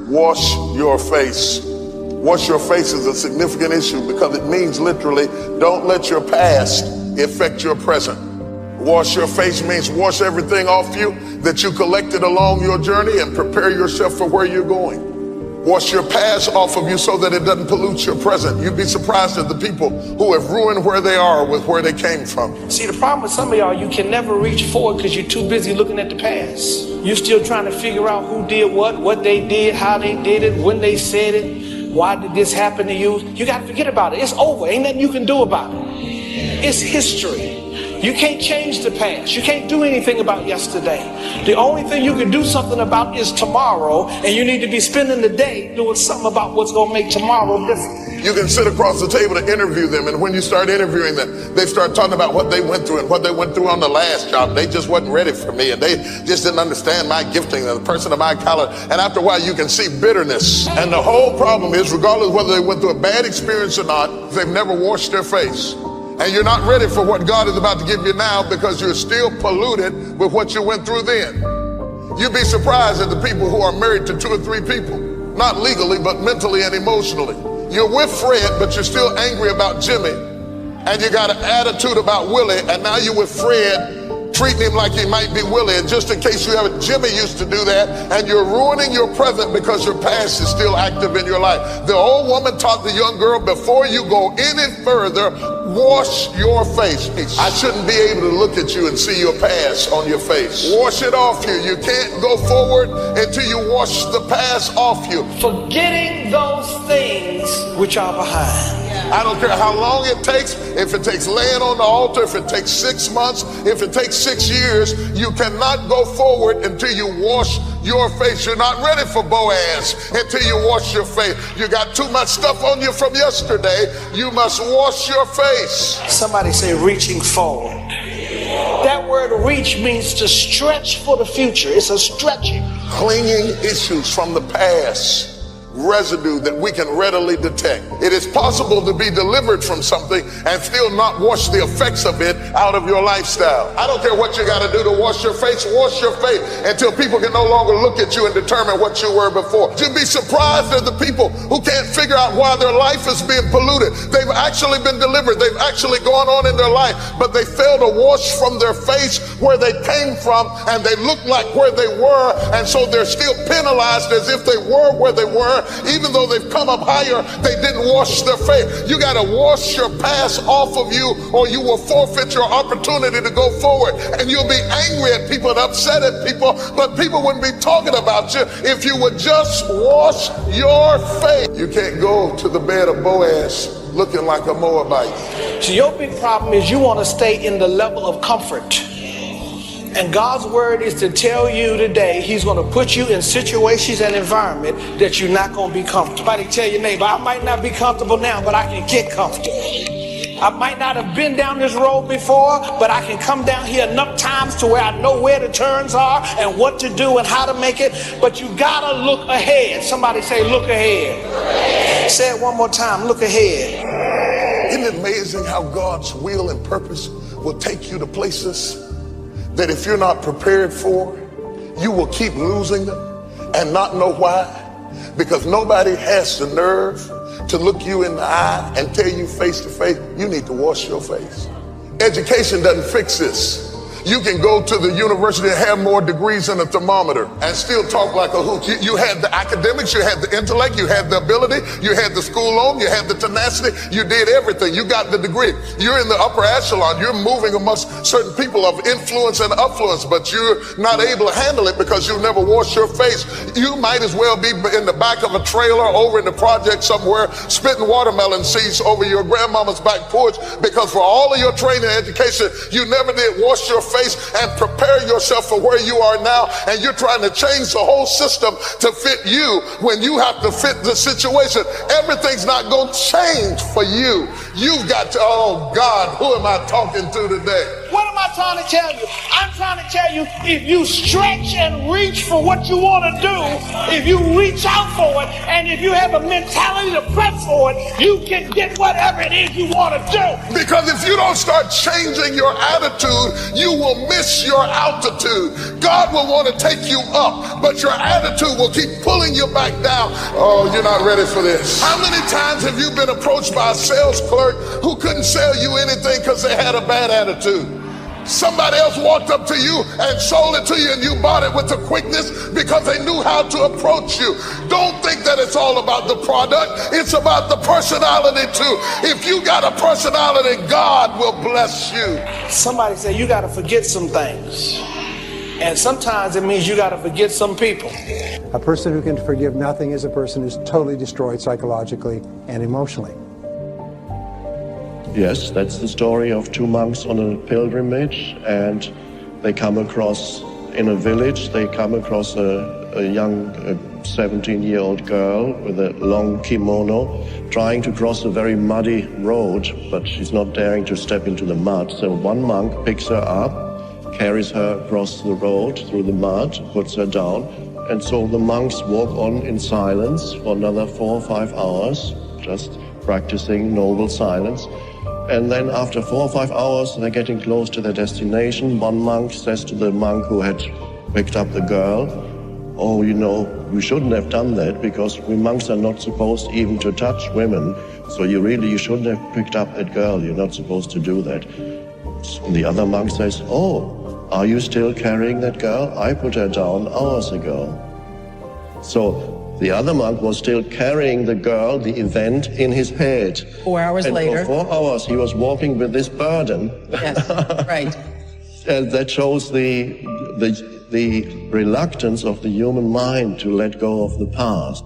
wash your face. Wash your face is a significant issue because it means literally, don't let your past affect your present. Wash your face means wash everything off you that you collected along your journey and prepare yourself for where you're going. Wash your past off of you so that it doesn't pollute your present. You'd be surprised at the people who have ruined where they are with where they came from. See, the problem with some of y'all, you can never reach forward because you're too busy looking at the past. You're still trying to figure out who did what they did, how they did it, when they said it, why did this happen to you. You got to forget about it. It's over. Ain't nothing you can do about it. It's history. You can't change the past. You can't do anything about yesterday. The only thing you can do something about is tomorrow, and you need to be spending the day doing something about what's going to make tomorrow different. You can sit across the table to interview them, and when you start interviewing them, they start talking about what they went through and what they went through on the last job. They just wasn't ready for me, and they just didn't understand my gifting and the person of my color. And after a while, you can see bitterness. And the whole problem is, regardless of whether they went through a bad experience or not, they've never washed their face. And you're not ready for what God is about to give you now because you're still polluted with what you went through then. You'd be surprised at the people who are married to 2 or 3 people, not legally, but mentally and emotionally. You're with Fred, but you're still angry about Jimmy, and you got an attitude about Willie, and now you're with Fred, treating him like he might be Willie, and just in case you haven't, Jimmy used to do that, and you're ruining your present because your past is still active in your life. The old woman taught the young girl, before you go any further, wash your face. I shouldn't be able to look at you and see your past on your face. Wash it off you. You can't go forward until you wash the past off you. Forgetting those things which are behind. I don't care how long it takes, if it takes laying on the altar, if it takes 6 months, if it takes 6 years, you cannot go forward until you wash your face. You're not ready for Boaz until you wash your face. You got too much stuff on you from yesterday. You must wash your face. Somebody say reaching forward. That word reach means to stretch for the future. It's a stretching. Clinging issues from the past, residue that we can readily detect. It is possible to be delivered from something and still not wash the effects of it out of your lifestyle. I don't care what you got to do to wash your face until people can no longer look at you and determine what you were before. You'd be surprised at the people who can't figure out why their life is being polluted. They've actually been delivered. They've actually gone on in their life, but they fail to wash from their face where they came from, and they look like where they were, and so they're still penalized as if they were where they were. Even though they've come up higher, they didn't wash their face. You got to wash your past off of you, or you will forfeit your opportunity to go forward. And you'll be angry at people and upset at people, but people wouldn't be talking about you if you would just wash your face. You can't go to the bed of Boaz looking like a Moabite. So your big problem is you want to stay in the level of comfort. And God's word is to tell you today, he's going to put you in situations and environment that you're not going to be comfortable. Somebody tell your neighbor, I might not be comfortable now, but I can get comfortable. I might not have been down this road before, but I can come down here enough times to where I know where the turns are and what to do and how to make it. But you got to look ahead. Somebody say, look ahead. Say it one more time, look ahead. Isn't it amazing how God's will and purpose will take you to places that if you're not prepared for, you will keep losing them and not know why? Because nobody has the nerve to look you in the eye and tell you face to face, you need to wash your face. Education doesn't fix this. You can go to the university and have more degrees than a thermometer and still talk like a hoot. You had the academics, you had the intellect, you had the ability, you had the school loan, you had the tenacity, you did everything. You got the degree. You're in the upper echelon. You're moving amongst certain people of influence and affluence, but you're not able to handle it because you never washed your face. You might as well be in the back of a trailer over in the project somewhere, spitting watermelon seeds over your grandmama's back porch, because for all of your training and education, you never did wash your face and prepare yourself for where you are now, and you're trying to change the whole system to fit you when you have to fit the situation. Everything's not going to change for you. You've got to, oh God, who am I talking to today? What am I trying to tell you? I'm trying to tell you, if you stretch and reach for what you want to do, if you reach out for it, and if you have a mentality to press for it, you can get whatever it is you want to do. Because if you don't start changing your attitude, you will miss your altitude. God will want to take you up, but your attitude will keep pulling you back down. Oh, you're not ready for this. How many times have you been approached by a sales clerk who couldn't sell you anything because they had a bad attitude? Somebody else walked up to you and sold it to you, and you bought it with the quickness because they knew how to approach you. Don't think that it's all about the product. It's about the personality too. If you got a personality, God will bless you. Somebody said you got to forget some things. And sometimes it means you got to forget some people. A person who can forgive nothing is a person who's totally destroyed psychologically and emotionally. Yes, that's the story of two monks on a pilgrimage, and they come across, in a village, they come across a young 17-year-old girl with a long kimono trying to cross a very muddy road, but she's not daring to step into the mud. So one monk picks her up, carries her across the road through the mud, puts her down, and so the monks walk on in silence for another 4 or 5 hours, just practicing noble silence. And then after 4 or 5 hours, they're getting close to their destination. One monk says to the monk who had picked up the girl, "Oh, you know, we shouldn't have done that because we monks are not supposed even to touch women. So you shouldn't have picked up that girl. You're not supposed to do that." And the other monk says, "Oh, are you still carrying that girl? I put her down hours ago." So the other monk was still carrying the girl, the event, in his head. 4 hours later. For 4 hours, he was walking with this burden. Yes, right. And that shows the reluctance of the human mind to let go of the past.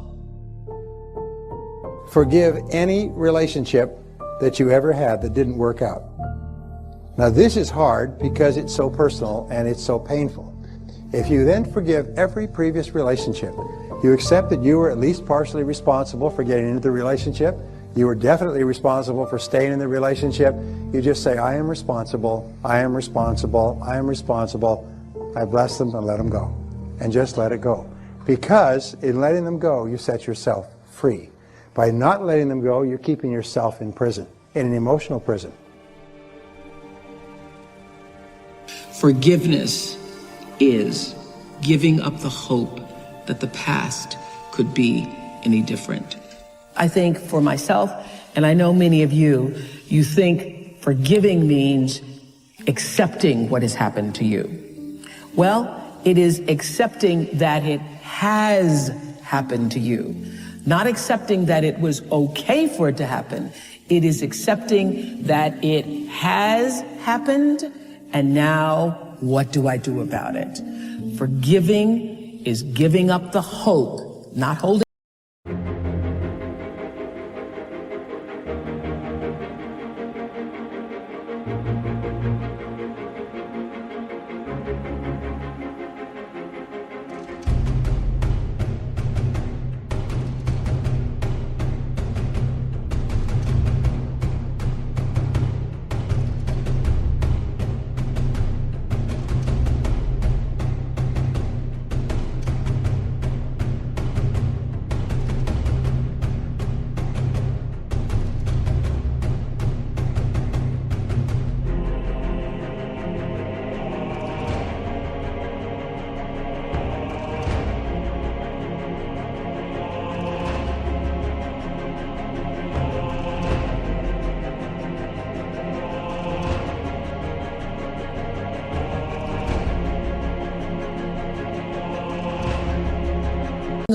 Forgive any relationship that you ever had that didn't work out. Now this is hard because it's so personal and it's so painful. If you then forgive every previous relationship, you accept that you were at least partially responsible for getting into the relationship. You were definitely responsible for staying in the relationship. You just say, I am responsible, I am responsible, I am responsible. I bless them and let them go. And just let it go. Because in letting them go, you set yourself free. By not letting them go, you're keeping yourself in prison, in an emotional prison. Forgiveness is giving up the hope that the past could be any different. I think for myself, and I know many of you, you think forgiving means accepting what has happened to you. Well, it is accepting that it has happened to you. Not accepting that it was okay for it to happen. It is accepting that it has happened, and now what do I do about it? Forgiving is giving up the hope, not holding.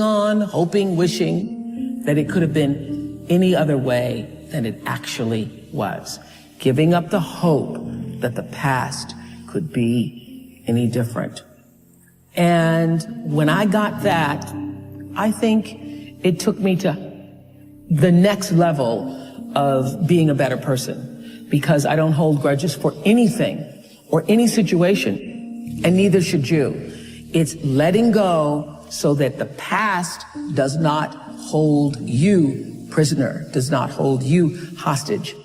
On, hoping, wishing that it could have been any other way than it actually was. Giving up the hope that the past could be any different. And when I got that, I think it took me to the next level of being a better person, because I don't hold grudges for anything or any situation, and neither should you. It's letting go so that the past does not hold you prisoner, does not hold you hostage.